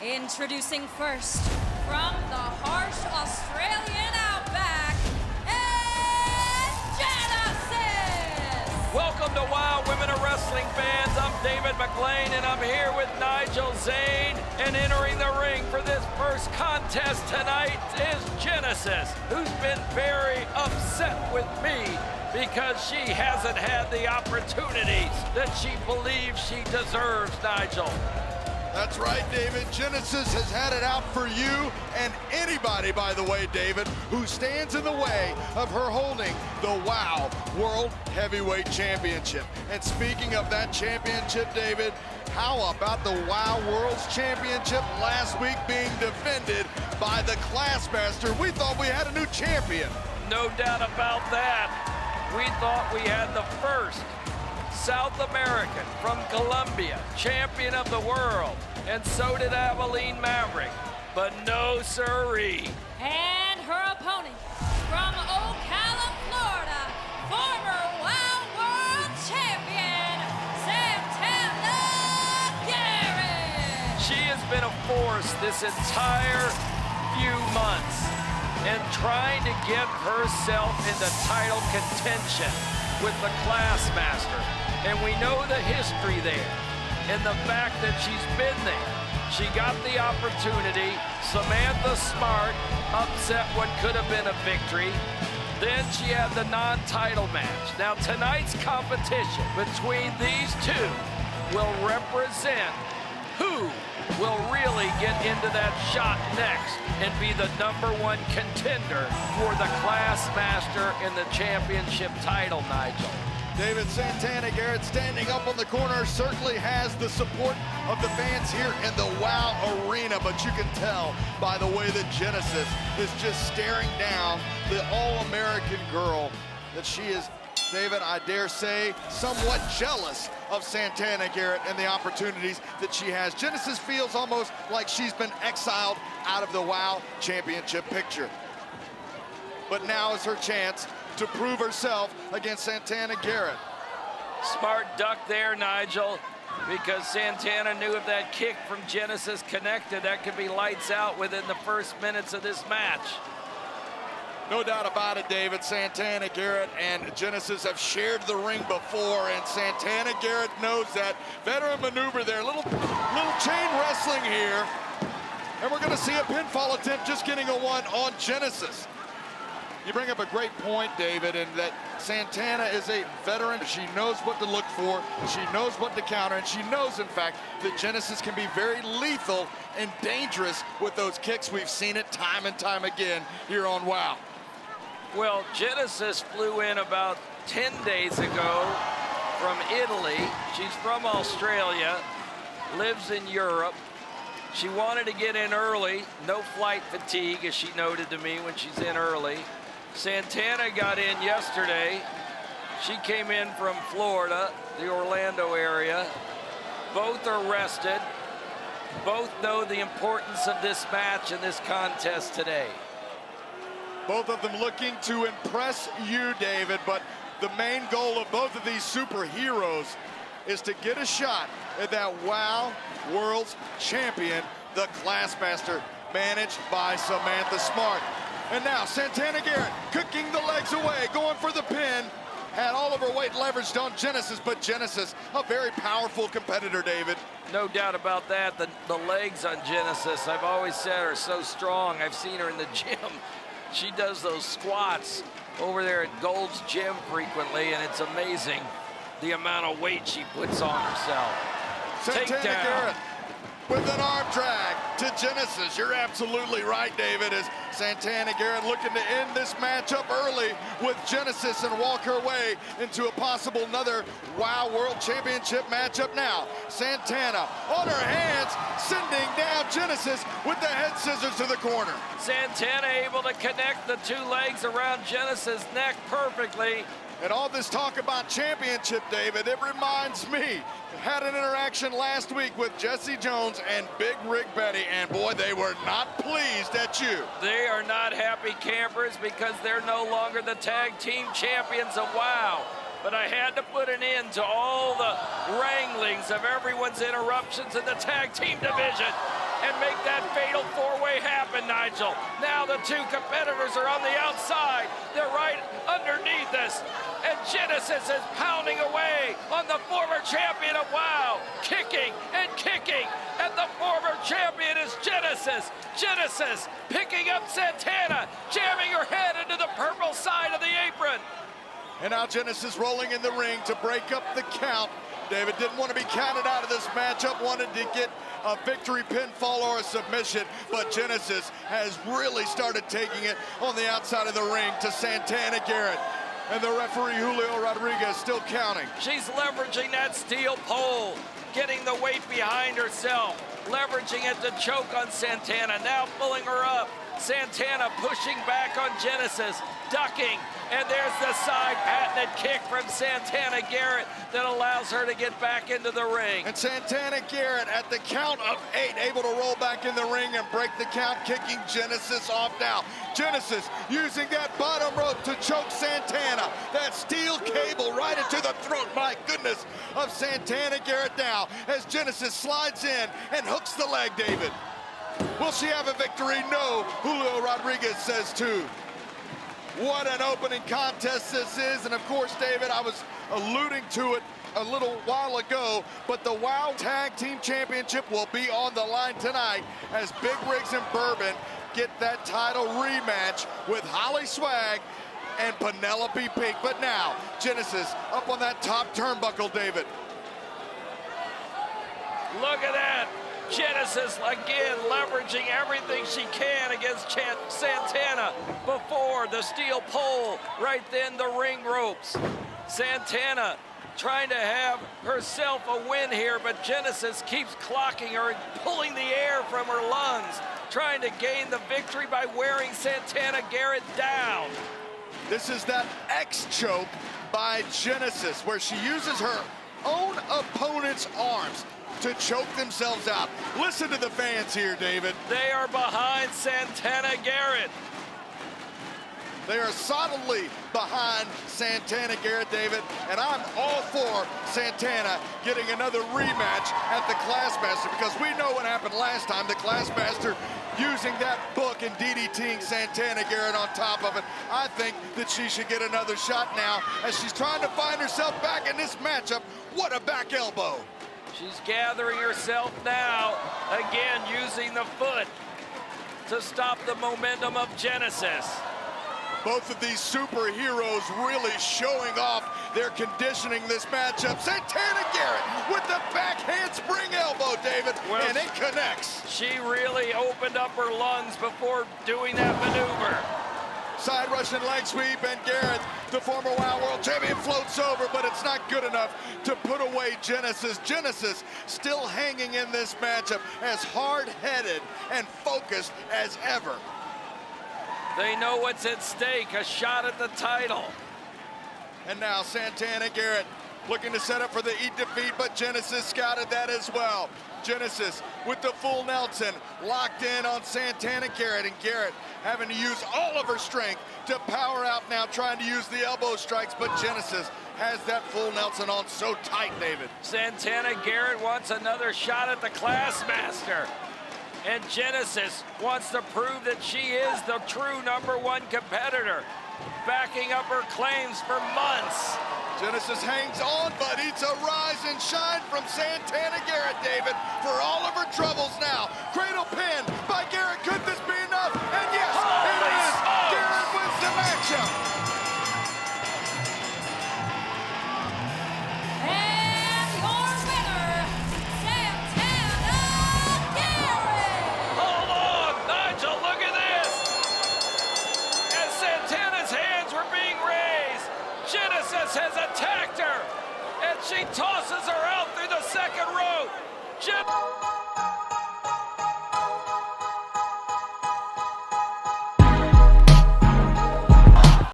Introducing first, from the harsh Australian outback, it's Genesis! Welcome to WOW Women of Wrestling fans. I'm David McLean and I'm here with Nigel Zane. And entering the ring for this first contest tonight is Genesis, who's been very upset with me because she hasn't had the opportunities that she believes she deserves, Nigel. That's right, David. Genesis has had it out for you and anybody, by the way, David, who stands in the way of her holding the WOW World Heavyweight Championship. And speaking of that championship, David, how about the WOW World's Championship last week being defended by the Classmaster? We thought we had a new champion. No doubt about that. We thought we had the first South American from Colombia, champion of the world, and so did Abilene Maverick, but no siree. And her opponent, from Ocala, Florida, former WOW World Champion, Santana Garrett. She has been a force this entire few months and trying to get herself into title contention with the Classmaster. And we know the history there and the fact that she's been there. She got the opportunity. Samantha Smart upset what could have been a victory. Then she had the non-title match. Now tonight's competition between these two will represent who will really get into that shot next and be the #1 contender for the Classmaster and the championship title, Nigel. David, Santana Garrett standing up on the corner certainly has the support of the fans here in the WOW Arena, but you can tell by the way that Genesis is just staring down the All-American girl that she is, David, I dare say, somewhat jealous of Santana Garrett and the opportunities that she has. Genesis feels almost like she's been exiled out of the WOW Championship picture. But now is her chance to prove herself against Santana Garrett. Smart duck there, Nigel, because Santana knew if that kick from Genesis connected, that could be lights out within the first minutes of this match. No doubt about it, David. Santana Garrett and Genesis have shared the ring before, and Santana Garrett knows that. Veteran maneuver there, little chain wrestling here. And we're gonna see a pinfall attempt, just getting a one on Genesis. You bring up a great point, David, in that Santana is a veteran. She knows what to look for, she knows what to counter, and she knows, in fact, that Genesis can be very lethal and dangerous with those kicks. We've seen it time and time again here on WOW. Well, Genesis flew in about 10 days ago from Italy. She's from Australia, lives in Europe. She wanted to get in early, no flight fatigue, as she noted to me when she's in early. Santana got in yesterday. She came in from Florida, the Orlando area. Both are rested. Both know the importance of this match and this contest today. Both of them looking to impress you, David, but the main goal of both of these superheroes is to get a shot at that WOW World's Champion, the Classmaster, managed by Samantha Smart. And now Santana Garrett cooking the legs away, going for the pin. Had all of her weight leveraged on Genesis, but Genesis, a very powerful competitor, David. No doubt about that. The legs on Genesis, I've always said, are so strong. I've seen her in the gym. She does those squats over there at Gold's Gym frequently, and it's amazing the amount of weight she puts on herself. Santana Garrett with an arm drag to Genesis. You're absolutely right, David, as Santana Garrett looking to end this matchup early with Genesis and walk her way into a possible another WOW World Championship matchup. Now, Santana on her hands, sending down Genesis with the head scissors to the corner. Santana able to connect the two legs around Genesis' neck perfectly. And all this talk about championship, David, it reminds me, had an interaction last week with Jesse Jones and Big Rig Betty, and boy, they were not pleased at you. They are not happy campers because they're no longer the tag team champions of WOW. But I had to put an end to all the wranglings of everyone's interruptions in the tag team division and make make that fatal four-way happen, Nigel. Now the two competitors are on the outside. They're right underneath us. And Genesis is pounding away on the former champion of WOW. Kicking and kicking. And the former champion is Genesis. Genesis picking up Santana, jamming her head into the purple side of the apron. And now Genesis rolling in the ring to break up the count. David didn't want to be counted out of this matchup, wanted to get a victory pinfall or a submission, but Genesis has really started taking it on the outside of the ring to Santana Garrett. And the referee, Julio Rodriguez, still counting. She's leveraging that steel pole, getting the weight behind herself, leveraging it to choke on Santana, now pulling her up. Santana pushing back on Genesis, ducking, and there's the side patented kick from Santana Garrett that allows her to get back into the ring. And Santana Garrett at the count of 8, able to roll back in the ring and break the count, kicking Genesis off now. Genesis using that bottom rope to choke Santana. That steel cable right into the throat, my goodness, of Santana Garrett now as Genesis slides in and hooks the leg, David. Will she have a victory? No. Julio Rodriguez says 2. What an opening contest this is. And of course, David, I was alluding to it a little while ago, but the WOW Tag Team Championship will be on the line tonight as Big Rigs and Bourbon get that title rematch with Holly Swag and Penelope Pink. But now, Genesis up on that top turnbuckle, David. Look at that. Genesis again leveraging everything she can against Santana before the steel pole, right then the ring ropes. Santana trying to have herself a win here, but Genesis keeps clocking her and pulling the air from her lungs, trying to gain the victory by wearing Santana Garrett down. This is that X-choke by Genesis, where she uses her own opponent's arms to choke themselves out. Listen to the fans here, David. They are behind Santana Garrett. They are solidly behind Santana Garrett, David, and I'm all for Santana getting another rematch at the Classmaster, because we know what happened last time. The Classmaster using that book and DDTing Santana Garrett on top of it. I think that she should get another shot now as she's trying to find herself back in this matchup. What a back elbow. She's gathering herself now, again using the foot to stop the momentum of Genesis. Both of these superheroes really showing off their conditioning this matchup. Santana Garrett with the back handspring elbow, David, and it connects. She really opened up her lungs before doing that maneuver. Side Russian leg sweep, and Garrett, the former WOW World Champion, floats over, but it's not good enough to put away Genesis. Genesis still hanging in this matchup, as hard-headed and focused as ever. They know what's at stake, a shot at the title. And now Santana Garrett looking to set up for the Eat Defeat, but Genesis scouted that as well. Genesis with the full Nelson locked in on Santana Garrett, and Garrett having to use all of her strength to power out now, trying to use the elbow strikes, but Genesis has that full Nelson on so tight, David. Santana Garrett wants another shot at the Classmaster. And Genesis wants to prove that she is the true #1 competitor, backing up her claims for months. Genesis hangs on, but it's a rise and shine from Santana Garrett, David, for all of her troubles now.